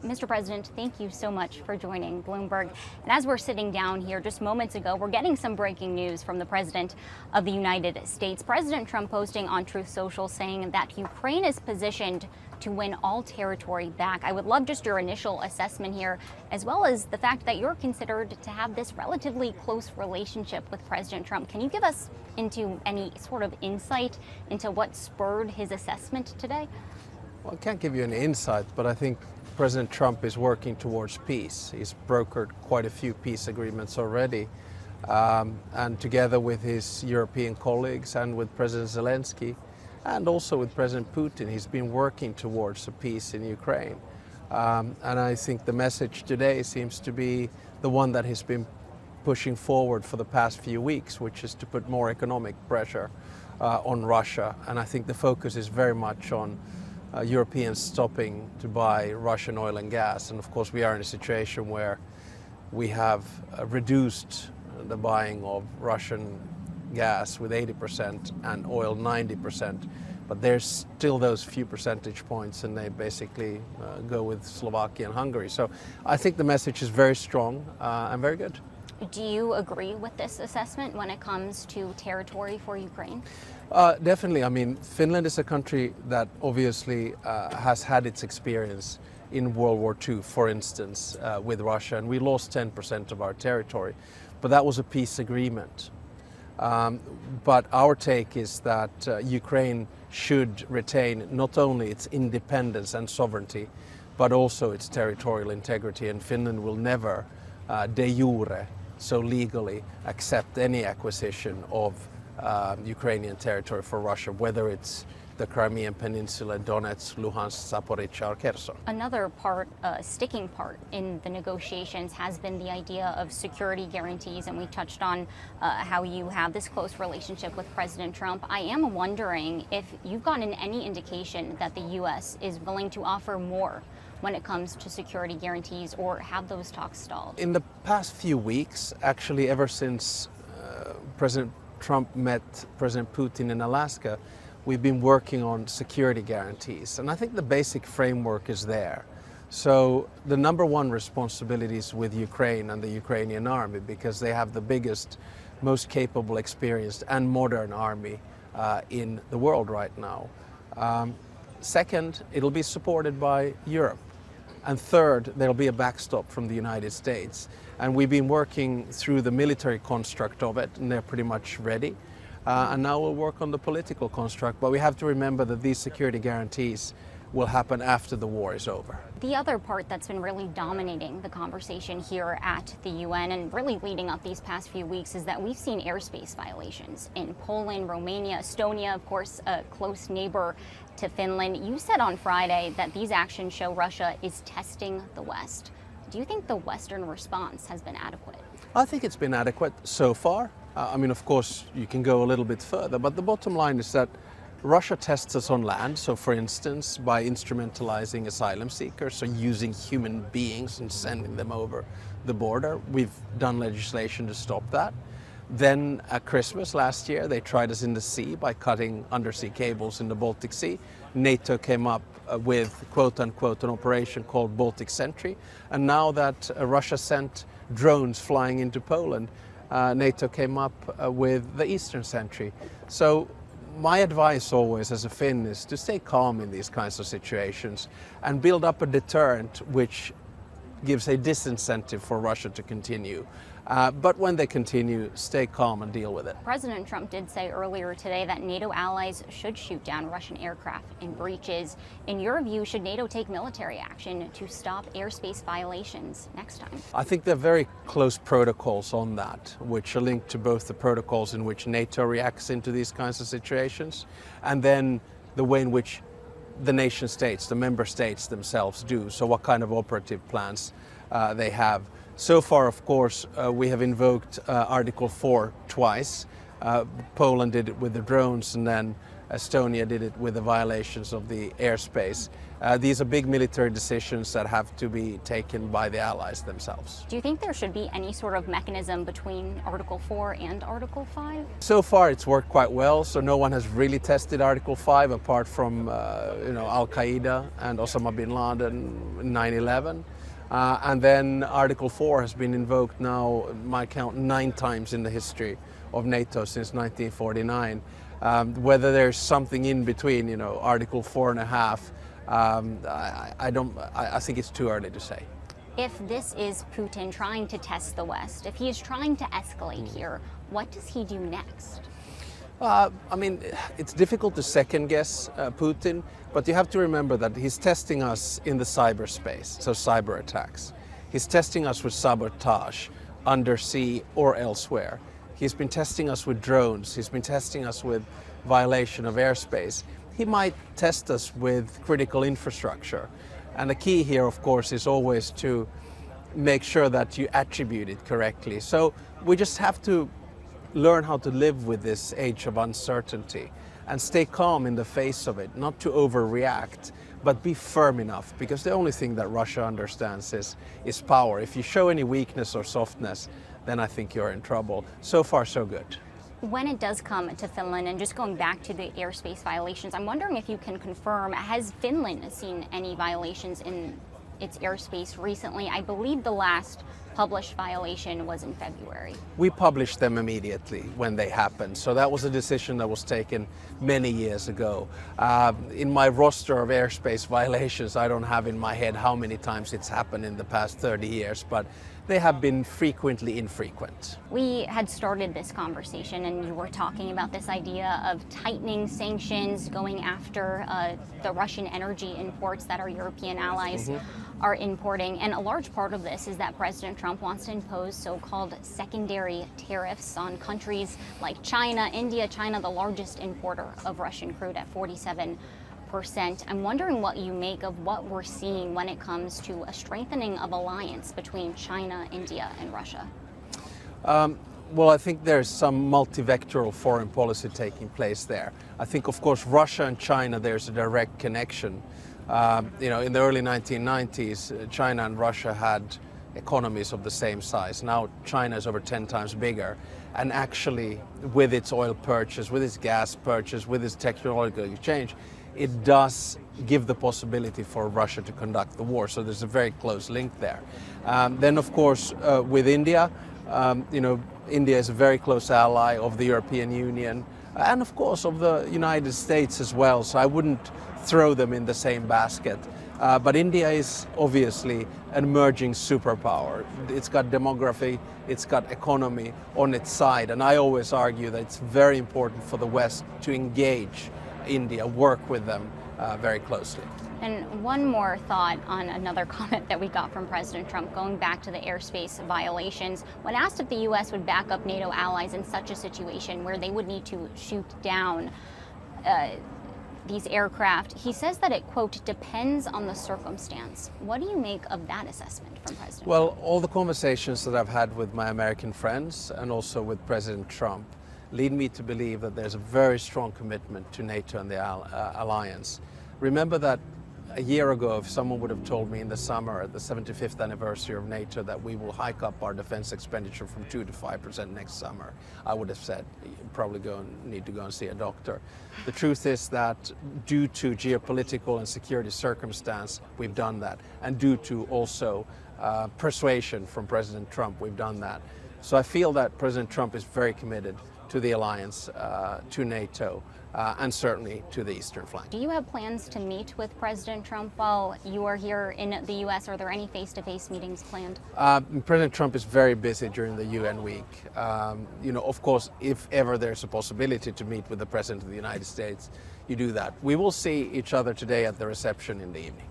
Mr. President, thank you so much for joining Bloomberg. And as we're sitting down here just moments ago, we're getting some breaking news from the President of the United States. President Trump posting on Truth Social saying that Ukraine is positioned to win all territory back. I would love just your initial assessment here, as well as the fact that you're considered to have this relatively close relationship with President Trump. Can you give us into any sort of insight into what spurred his assessment today? Well, I can't give you any insight, but I think President Trump is working towards peace. He's brokered quite a few peace agreements already. And together with his European colleagues and with President Zelensky and also with President Putin, he's been working towards a peace in Ukraine. And I think the message today seems to be the one that he's been pushing forward for the past few weeks, which is to put more economic pressure on Russia. And I think the focus is very much on Europeans stopping to buy Russian oil and gas. And of course, we are in a situation where we have reduced the buying of Russian gas with 80% and oil 90%. But there's still those few percentage points, and they basically go with Slovakia and Hungary. So I think the message is very strong and very good. Do you agree with this assessment when it comes to territory for Ukraine? Definitely. I mean, Finland is a country that obviously has had its experience in World War II, for instance, with Russia, and we lost 10% of our territory. But that was a peace agreement. But our take is that Ukraine should retain not only its independence and sovereignty, but also its territorial integrity, and Finland will never de jure, so legally, accept any acquisition of Ukrainian territory for Russia, whether it's the Crimean Peninsula, Donetsk, Luhansk, Zaporizhzhia, or Kherson. Another part, sticking part in the negotiations has been the idea of security guarantees, and we touched on how you have this close relationship with President Trump. I am wondering if you've gotten any indication that the U.S. is willing to offer more when it comes to security guarantees, or have those talks stalled? In the past few weeks, actually ever since President Trump met President Putin in Alaska, we've been working on security guarantees. And I think the basic framework is there. So the number one responsibility is with Ukraine and the Ukrainian army, because they have the biggest, most capable, experienced and modern army in the world right now. Second, it'll be supported by Europe. And third, there'll be a backstop from the United States. And we've been working through the military construct of it, and they're pretty much ready. And now we'll work on the political construct. But we have to remember that these security guarantees will happen after the war is over. The other part that's been really dominating the conversation here at the UN and really leading up these past few weeks is that we've seen airspace violations in Poland, Romania, Estonia, of course, a close neighbor to Finland. You said on Friday that these actions show Russia is testing the West. Do you think the Western response has been adequate? I think it's been adequate so far. I mean, of course, you can go a little bit further, but the bottom line is that Russia tests us on land. So, for instance, by instrumentalizing asylum seekers, so using human beings and sending them over the border. We've done legislation to stop that. Then at Christmas last year, they tried us in the sea by cutting undersea cables in the Baltic Sea. NATO came up with, quote unquote, an operation called Baltic Sentry. And now that Russia sent drones flying into Poland, NATO came up with the Eastern Sentry. So my advice always as a Finn is to stay calm in these kinds of situations and build up a deterrent which gives a disincentive for Russia to continue. But when they continue, stay calm and deal with it. President Trump did say earlier today that NATO allies should shoot down Russian aircraft in breaches. In your view, should NATO take military action to stop airspace violations next time? I think there are very close protocols on that, which are linked to both the protocols in which NATO reacts into these kinds of situations, and then the way in which the nation states, the member states themselves do. So what kind of operative plans they have. So far, of course, we have invoked Article 4 twice. Poland did it with the drones, and then Estonia did it with the violations of the airspace. These are big military decisions that have to be taken by the allies themselves. Do you think there should be any sort of mechanism between Article 4 and Article 5? So far it's worked quite well, so no one has really tested Article 5 apart from Al-Qaeda and Osama bin Laden in 9/11. And then Article 4 has been invoked now, my count, 9 times in the history of NATO since 1949. Whether there's something in between, Article 4.5, I think it's too early to say. If this is Putin trying to test the West, if he is trying to escalate here, what does he do next? It's difficult to second guess Putin, but you have to remember that he's testing us in the cyberspace, so cyber attacks. He's testing us with sabotage, undersea or elsewhere. He's been testing us with drones. He's been testing us with violation of airspace. He might test us with critical infrastructure. And the key here, of course, is always to make sure that you attribute it correctly. So we just have to learn how to live with this age of uncertainty and stay calm in the face of it, not to overreact, but be firm enough, because the only thing that Russia understands is power. If you show any weakness or softness, then I think you're in trouble. So far, so good. When it does come to Finland, and just going back to the airspace violations, I'm wondering if you can confirm, has Finland seen any violations in its airspace recently? I believe the last published violation was in February. We published them immediately when they happened. So that was a decision that was taken many years ago. In my roster of airspace violations, I don't have in my head how many times it's happened in the past 30 years, but they have been frequently infrequent. We had started this conversation and you were talking about this idea of tightening sanctions, going after the Russian energy imports that our European allies are importing. And a large part of this is that President Trump wants to impose so-called secondary tariffs on countries like China, India, China, the largest importer of Russian crude at 47%. I'm wondering what you make of what we're seeing when it comes to a strengthening of alliance between China, India, and Russia. Well, I think there's some multivectoral foreign policy taking place there. I think, of course, Russia and China, there's a direct connection. In the early 1990s, China and Russia had economies of the same size. Now China is over 10 times bigger. And actually, with its oil purchase, with its gas purchase, with its technological exchange, it does give the possibility for Russia to conduct the war. So there's a very close link there. Then, of course, with India, India is a very close ally of the European Union and, of course, of the United States as well. So I wouldn't throw them in the same basket. But India is obviously an emerging superpower. It's got demography, it's got economy on its side. And I always argue that it's very important for the West to engage India, work with them very closely. And one more thought on another comment that we got from President Trump, going back to the airspace violations. When asked if the U.S. would back up NATO allies in such a situation where they would need to shoot down these aircraft, he says that it, quote, depends on the circumstance. What do you make of that assessment from President Trump? Well, all the conversations that I've had with my American friends and also with President Trump lead me to believe that there's a very strong commitment to NATO and the alliance. Remember that a year ago, if someone would have told me in the summer at the 75th anniversary of NATO that we will hike up our defense expenditure from 2 to 5% next summer, I would have said, you probably need to go and see a doctor. The truth is that due to geopolitical and security circumstance, we've done that. And due to also persuasion from President Trump, we've done that. So I feel that President Trump is very committed to the alliance, to NATO, and certainly to the eastern flank. Do you have plans to meet with President Trump while you are here in the U.S.? Are there any face-to-face meetings planned? President Trump is very busy during the UN week. Of course, if ever there's a possibility to meet with the President of the United States, you do that. We will see each other today at the reception in the evening.